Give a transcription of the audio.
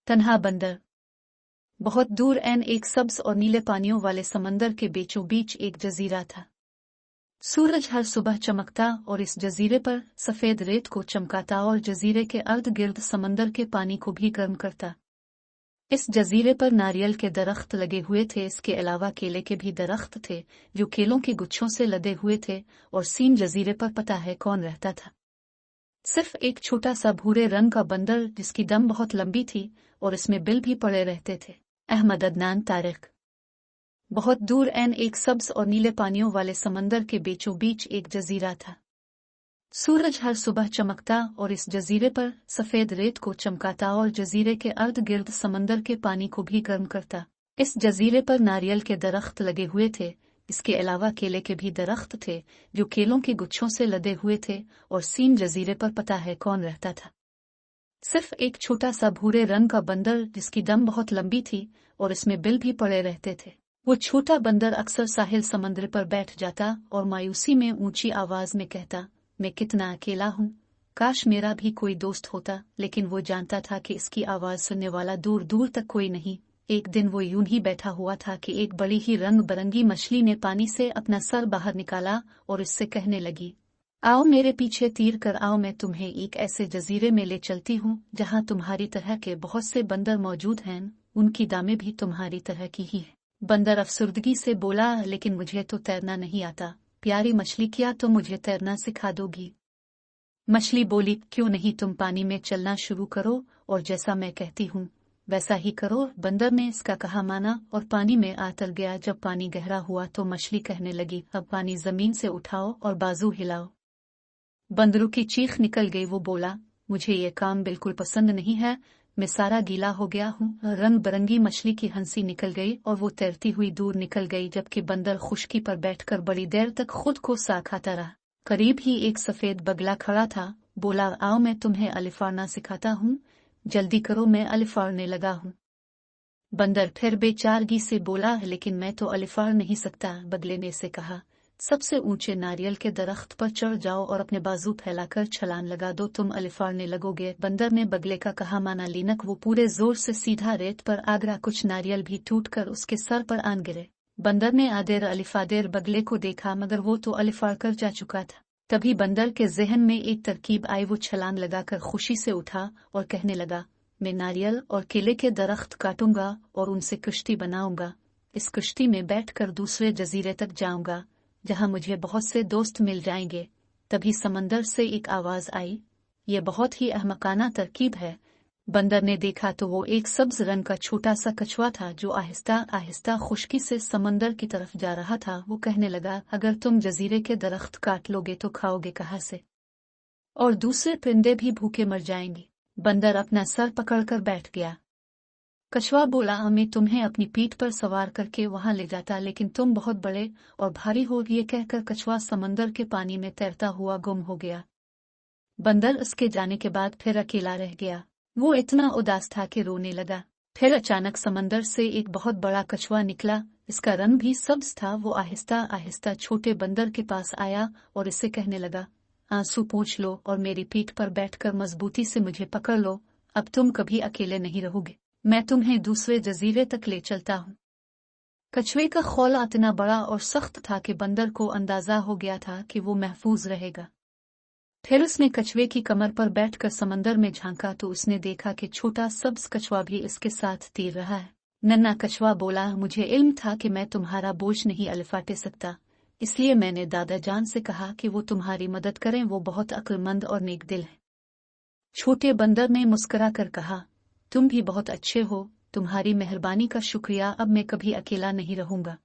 तन्हा बंदर। बहुत दूर एक सब्ज और नीले पानियों वाले समंदर के बीचों बीच एक जजीरा था। सूरज हर सुबह चमकता और इस जजीरे पर सफेद रेत को चमकाता और जजीरे के अर्ध गिर्द समंदर के पानी को भी गर्म करता। इस जजीरे पर नारियल के दरख्त लगे हुए थे, इसके अलावा केले के भी दरख्त थे जो केलों के गुच्छों से लदे हुए थे। और सीन जजीरे पर पता है कौन रहता था? सिर्फ एक छोटा सा भूरे रंग का बंदर जिसकी दम बहुत लंबी थी और इसमें बिल भी पड़े रहते थे। अहमद अदनान तारिक। बहुत दूर एक सब्ज और नीले पानियों वाले समंदर के बीचों बीच एक जजीरा था। सूरज हर सुबह चमकता और इस जजीरे पर सफेद रेत को चमकाता और जजीरे के अर्ध गिर्द समंदर के पानी को भी गर्म करता। इस जजीरे पर नारियल के दरख्त लगे हुए थे, इसके अलावा केले के भी दरख्त थे जो केलों के गुच्छों से लदे हुए थे। और सीन जजीरे पर पता है कौन रहता था? सिर्फ एक छोटा सा भूरे रंग का बंदर जिसकी दम बहुत लंबी थी और इसमें बिल भी पड़े रहते थे। वो छोटा बंदर अक्सर साहिल समंदर पर बैठ जाता और मायूसी में ऊंची आवाज में कहता, मैं कितना अकेला हूँ, काश मेरा भी कोई दोस्त होता। लेकिन वो जानता था कि इसकी आवाज सुनने वाला दूर दूर तक कोई नहीं। एक दिन वो यूं ही बैठा हुआ था कि एक बड़ी ही रंग बरंगी मछली ने पानी से अपना सर बाहर निकाला और इससे कहने लगी, आओ मेरे पीछे तीर कर आओ, मैं तुम्हें एक ऐसे जजीरे में ले चलती हूँ जहाँ तुम्हारी तरह के बहुत से बंदर मौजूद हैं, उनकी दामें भी तुम्हारी तरह की ही है। बंदर अफसुर्दगी से बोला, लेकिन मुझे तो तैरना नहीं आता। प्यारी मछली, क्या तुम मुझे तैरना सिखा दोगी? मछली बोली, क्यों नहीं, तुम पानी में चलना शुरू करो और जैसा मैं कहती हूँ वैसा ही करो। बंदर ने इसका कहा माना और पानी में आ तल गया। जब पानी गहरा हुआ तो मछली कहने लगी, अब पानी जमीन से उठाओ और बाजू हिलाओ। बंदरों की चीख निकल गई। वो बोला, मुझे ये काम बिल्कुल पसंद नहीं है, मैं सारा गीला हो गया हूँ। रंग बरंगी मछली की हंसी निकल गई और वो तैरती हुई दूर निकल गई, जबकि बंदर खुश्की पर बैठकर बड़ी देर तक खुद को साखाता रहा। करीब ही एक सफेद बगला खड़ा था। बोला, आओ मैं तुम्हें अलिफारना सिखाता हूँ, जल्दी करो, मैं अलिफारने लगा हूँ। बंदर फिर बेचारगी से बोला, लेकिन मैं तो अलिफार नहीं सकता। बगले ने से कहा, सबसे ऊंचे नारियल के दरख्त पर चढ़ जाओ और अपने बाजू फैलाकर छलांग लगा दो, तुम अलिफारने लगोगे। बंदर ने बगले का कहा माना, लीनक वो पूरे जोर से सीधा रेत पर आगरा, कुछ नारियल भी टूटकर उसके सर पर आन गिरे। बंदर ने आदेर अलिफादेर बगले को देखा, मगर वो तो अलिफार कर जा चुका था। तभी बंदर के जहन में एक तरकीब आई। वो छलांग लगाकर खुशी से उठा और कहने लगा, मैं नारियल और केले के दरख्त काटूंगा और उनसे कश्ती बनाऊंगा। इस कश्ती में बैठकर दूसरे जजीरे तक जाऊंगा जहां मुझे बहुत से दोस्त मिल जाएंगे। तभी समंदर से एक आवाज आई, ये बहुत ही अहमकाना तरकीब है। बंदर ने देखा तो वो एक सब्ज रंग का छोटा सा कछुआ था जो आहिस्ता आहिस्ता खुश्की से समंदर की तरफ जा रहा था। वो कहने लगा, अगर तुम जजीरे के दरख्त काट लोगे तो खाओगे कहाँ से, और दूसरे परिंदे भी भूखे मर जाएंगे। बंदर अपना सर पकड़कर बैठ गया। कछुआ बोला, मैं तुम्हें अपनी पीठ पर सवार करके वहां ले जाता, लेकिन तुम बहुत बड़े और भारी हो। ये कहकर कछुआ समंदर के पानी में तैरता हुआ गुम हो गया। बंदर उसके जाने के बाद फिर अकेला रह गया। वो इतना उदास था कि रोने लगा। फिर अचानक समंदर से एक बहुत बड़ा कछुआ निकला, इसका रंग भी सब्ज था। वो आहिस्ता आहिस्ता छोटे बंदर के पास आया और इससे कहने लगा, आंसू पोंछ लो और मेरी पीठ पर बैठकर मजबूती से मुझे पकड़ लो, अब तुम कभी अकेले नहीं रहोगे, मैं तुम्हें दूसरे जजीरे तक ले चलता हूँ। कछुए का खौला इतना बड़ा और सख्त था कि बंदर को अंदाजा हो गया था कि वो महफूज रहेगा। फिर उसने कछुए की कमर पर बैठकर समंदर में झांका तो उसने देखा कि छोटा सब्ज कछुआ भी इसके साथ तैर रहा है। नन्हा कछुआ बोला, मुझे इल्म था कि मैं तुम्हारा बोझ नहीं अलिफाटे सकता, इसलिए मैंने दादा जान से कहा कि वो तुम्हारी मदद करें, वो बहुत अक्लमंद और नेक दिल है। छोटे बंदर ने मुस्कुरा कर कहा, तुम भी बहुत अच्छे हो, तुम्हारी मेहरबानी का शुक्रिया, अब मैं कभी अकेला नहीं रहूंगा।